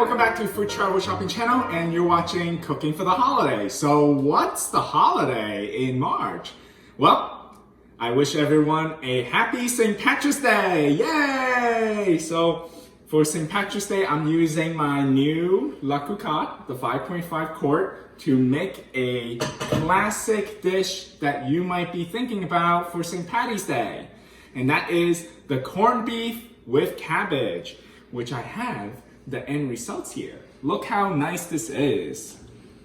welcome back to Food Travel Shopping Channel, and you're watching Cooking for the Holiday. So what's the holiday in March? Well, I wish everyone a happy St. Patrick's Day! Yay! So for St. Patrick's Day, I'm using my new La Cucate, the 5.5 quart, to make a classic dish that you might be thinking about for St. Patty's Day. And that is the corned beef with cabbage, which I have the end results here. Look how nice this is.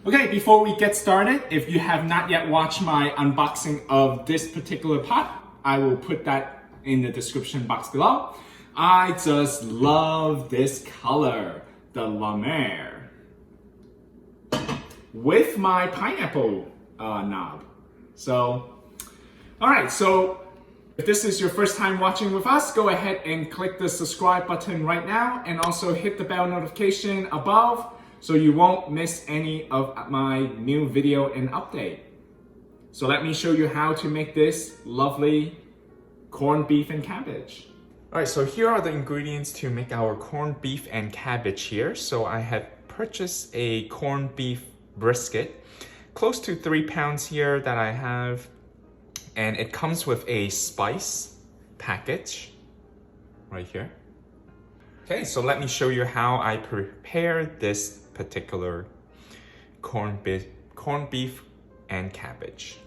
Okay, before we get started, if you have not yet watched my unboxing of this particular pot, I will put that in the description box below. I just love this color, the La Mer, with my pineapple knob. So, all right, so if this is your first time watching with us, go ahead and click the subscribe button right now and also hit the bell notification above so you won't miss any of my new video and update. So let me show you how to make this lovely corned beef and cabbage. All right, so here are the ingredients to make our corned beef and cabbage here. So I had purchased a corned beef brisket, close to 3 pounds here that I have. And it comes with a spice package right here. Okay, so let me show you how I prepare this particular corned beef and cabbage.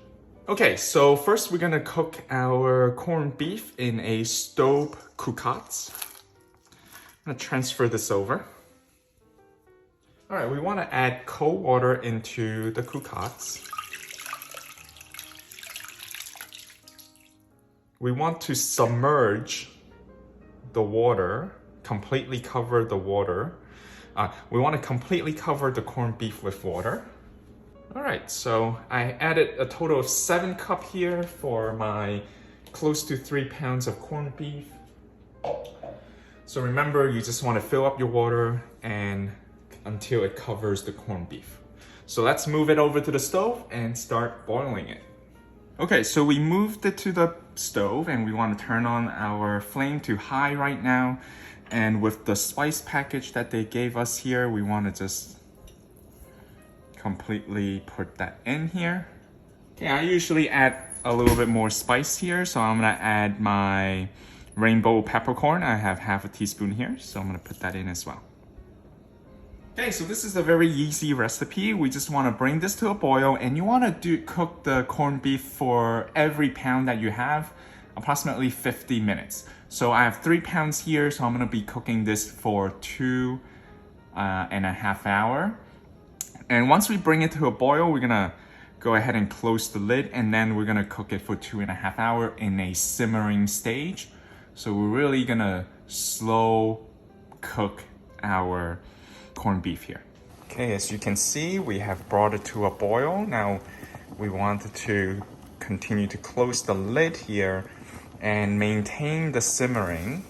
Okay, so first we're gonna cook our corned beef in a Staub Cucate. I'm gonna transfer this over. All right, we wanna add cold water into the Cucates. We want to submerge the water, completely cover the water. We want to completely cover the corned beef with water. All right, so I added a total of 7 cups here for my close to 3 pounds of corned beef. So remember, you just want to fill up your water and until it covers the corned beef. So let's move it over to the stove and start boiling it. Okay, so we moved it to the stove and we want to turn on our flame to high right now. And with the spice package that they gave us here, we want to just completely put that in here. Okay, I usually add a little bit more spice here, so I'm gonna add my rainbow peppercorn. I have half a teaspoon here, so I'm gonna put that in as well. Okay, so this is a very easy recipe. We just want to bring this to a boil, and you want to cook the corned beef for every pound that you have, approximately 50 minutes. So I have 3 pounds here, so I'm going to be cooking this for 2.5 hours. And once we bring it to a boil, we're going to go ahead and close the lid, and then we're going to cook it for 2.5 hours in a simmering stage. So we're really going to slow cook our corned beef here. Okay, as you can see, we have brought it to a boil. Now we want to continue to close the lid here and maintain the simmering.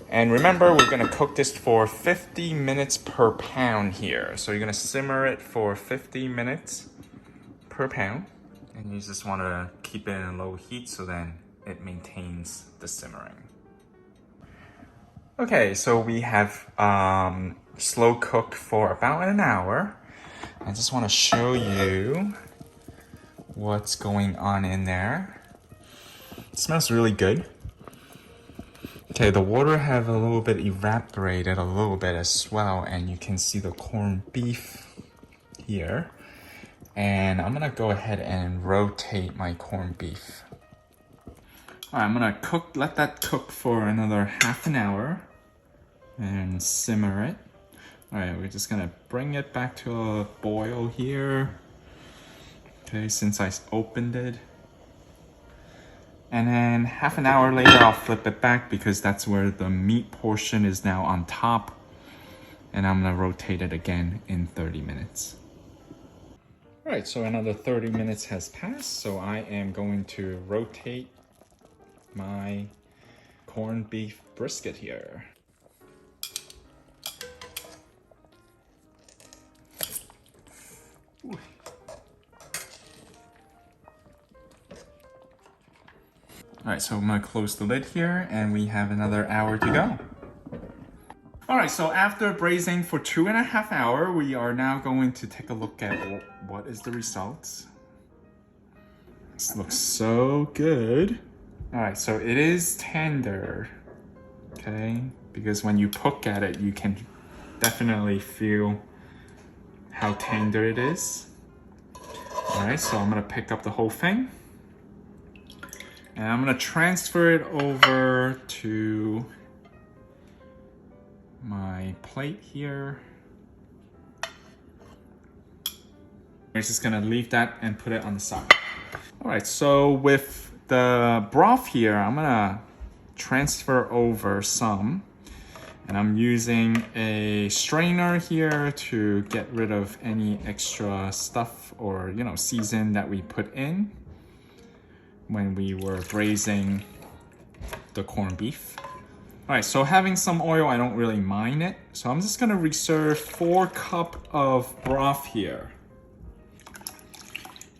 And remember, we're gonna cook this for 50 minutes per pound here. So you're gonna simmer it for 50 minutes per pound. And you just wanna keep it in low heat so then it maintains the simmering. Okay, so we have slow cooked for about an hour. I just want to show you what's going on in there. It smells really good. Okay, the water have a little bit evaporated a little bit as well, and you can see the corned beef here. And I'm gonna go ahead and rotate my corned beef. All right, I'm gonna let that cook for another half an hour and simmer it. All right, we're just gonna bring it back to a boil here. Okay, since I opened it. And then half an hour later, I'll flip it back because that's where the meat portion is now on top. And I'm gonna rotate it again in 30 minutes. All right, so another 30 minutes has passed. So I am going to rotate my corned beef brisket here. Ooh. All right, so I'm gonna close the lid here and we have another hour to go. All right, so after braising for 2.5 hours, we are now going to take a look at what is the results. This looks so good. All right, so it is tender, okay? Because when you poke at it, you can definitely feel how tender it is. All right, so I'm gonna pick up the whole thing. And I'm gonna transfer it over to my plate here. I'm just gonna leave that and put it on the side. All right, so with the broth here, I'm gonna transfer over some. And I'm using a strainer here to get rid of any extra stuff or, you know, season that we put in when we were braising the corned beef. All right, so having some oil, I don't really mind it. So I'm just gonna reserve 4 cups of broth here.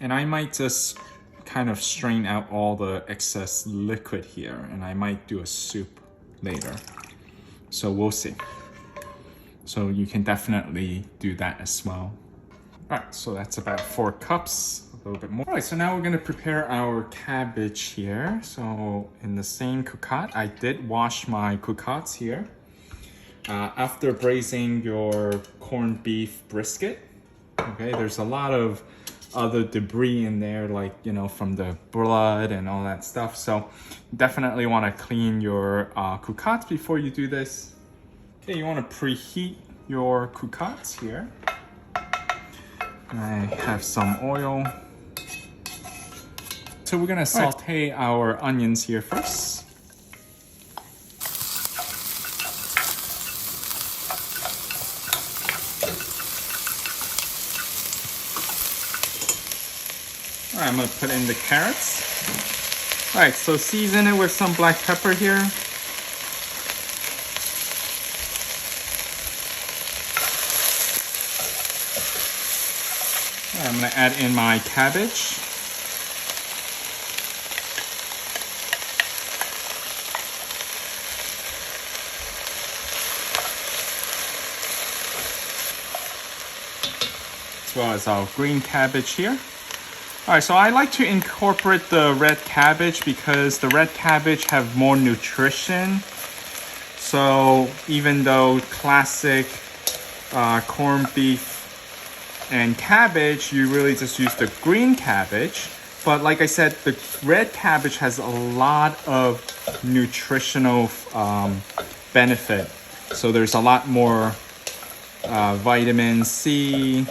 And I might just kind of strain out all the excess liquid here, and I might do a soup later. So we'll see. So you can definitely do that as well. All right, so that's about 4 cups, a little bit more. All right, so now we're gonna prepare our cabbage here. So in the same cocotte, I did wash my cocottes here. After braising your corned beef brisket, okay, there's a lot of other debris in there, like, you know, from the blood and all that stuff. So definitely want to clean your cocottes before you do this. Okay, you want to preheat your cocottes here. I have some oil. So we're gonna saute our onions here first. All right, I'm gonna put in the carrots. All right, so season it with some black pepper here. All right, I'm gonna add in my cabbage. As well as our green cabbage here. All right, so I like to incorporate the red cabbage because the red cabbage have more nutrition. So even though classic corned beef and cabbage, you really just use the green cabbage. But like I said, the red cabbage has a lot of nutritional benefit. So there's a lot more vitamin C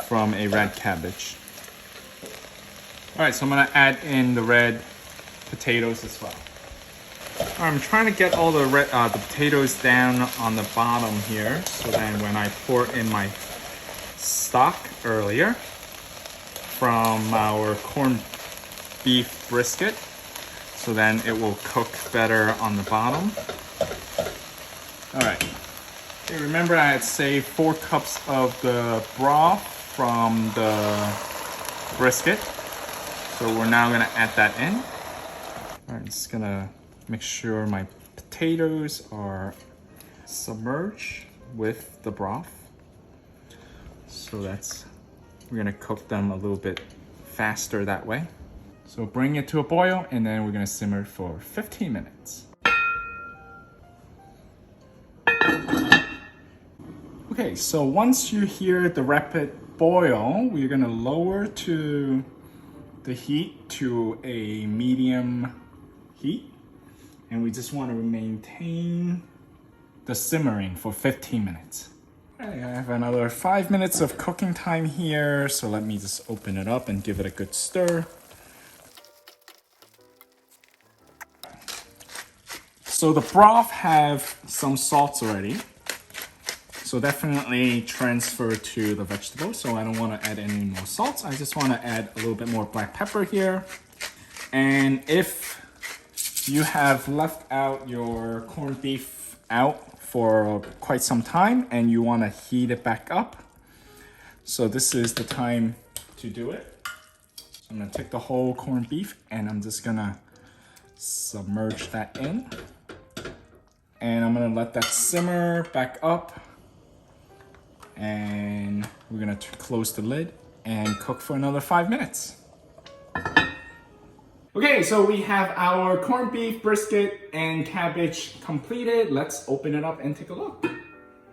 from a red cabbage. All right, so I'm gonna add in the red potatoes as well. I'm trying to get all the potatoes down on the bottom here, so then when I pour in my stock earlier from our corned beef brisket, so then it will cook better on the bottom. All right. Okay, remember I had saved 4 cups of the broth from the brisket. So we're now gonna add that in. All right, just gonna make sure my potatoes are submerged with the broth. So we're gonna cook them a little bit faster that way. So bring it to a boil and then we're gonna simmer for 15 minutes. Okay, so once you hear the rapid boil, we're gonna lower to the heat to a medium heat, and we just want to maintain the simmering for 15 minutes. Okay, I have another 5 minutes of cooking time here, so let me just open it up and give it a good stir. So the broth have some salts already, so definitely transfer to the vegetables. So I don't want to add any more salts. I just want to add a little bit more black pepper here. And if you have left out your corned beef out for quite some time and you want to heat it back up, so this is the time to do it. So I'm going to take the whole corned beef and I'm just going to submerge that in. and I'm gonna let that simmer back up. And we're gonna close the lid and cook for another 5 minutes. Okay, so we have our corned beef, brisket, and cabbage completed. Let's open it up and take a look.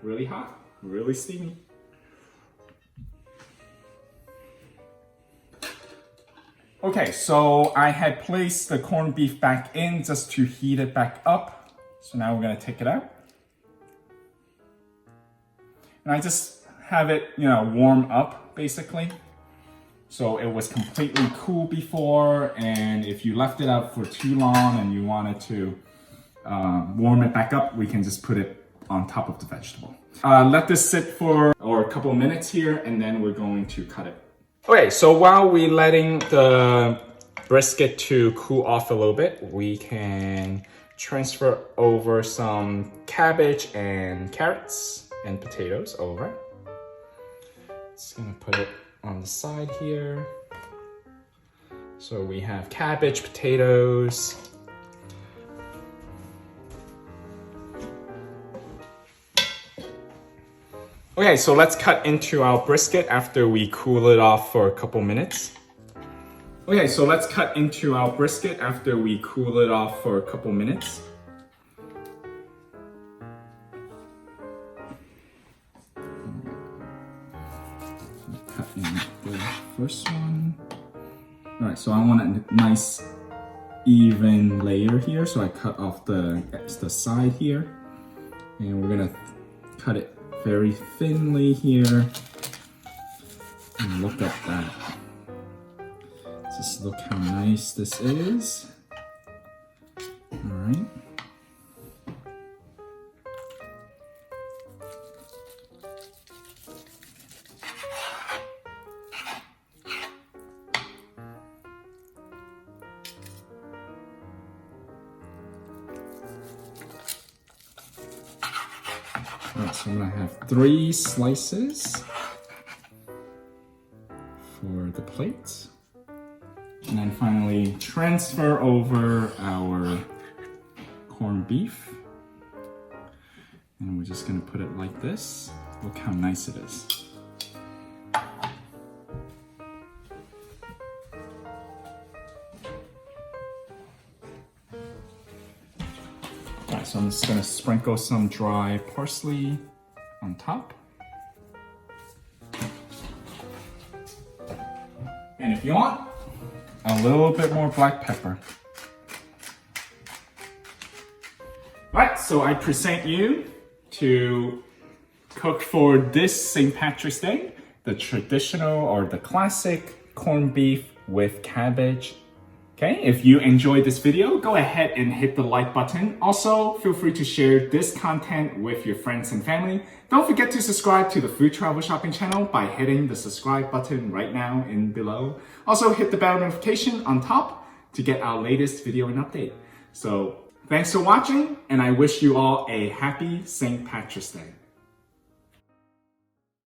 Really hot, really steamy. Okay, so I had placed the corned beef back in just to heat it back up. So now we're gonna take it out. And I just have it, warm up basically. So it was completely cool before, and if you left it out for too long and you wanted to warm it back up, we can just put it on top of the vegetable. Let this sit for a couple minutes here, and then we're going to cut it. Okay, so while we're letting the brisket to cool off a little bit, we can transfer over some cabbage and carrots and potatoes over. Just gonna put it on the side here. So we have cabbage, potatoes. Okay, so let's cut into our brisket after we cool it off for a couple minutes. Okay, so let's cut into our brisket after we cool it off for a couple minutes. Cut in the first one. All right, so I want a nice even layer here, so I cut off the side here, and we're gonna cut it very thinly here. And look at that. Just look how nice this is. All right. Alright, so I'm gonna have 3 slices for the plate. And then finally transfer over our corned beef. And we're just gonna put it like this. Look how nice it is. Alright, so I'm just gonna sprinkle some dry parsley on top. And if you want, a little bit more black pepper. Alright, so I present you to cook for this St. Patrick's Day, the traditional or the classic corned beef with cabbage. Okay, if you enjoyed this video, go ahead and hit the like button. Also, feel free to share this content with your friends and family. Don't forget to subscribe to the Food Travel Shopping channel by hitting the subscribe button right now and below. Also, hit the bell notification on top to get our latest video and update. So, thanks for watching, and I wish you all a happy St. Patrick's Day.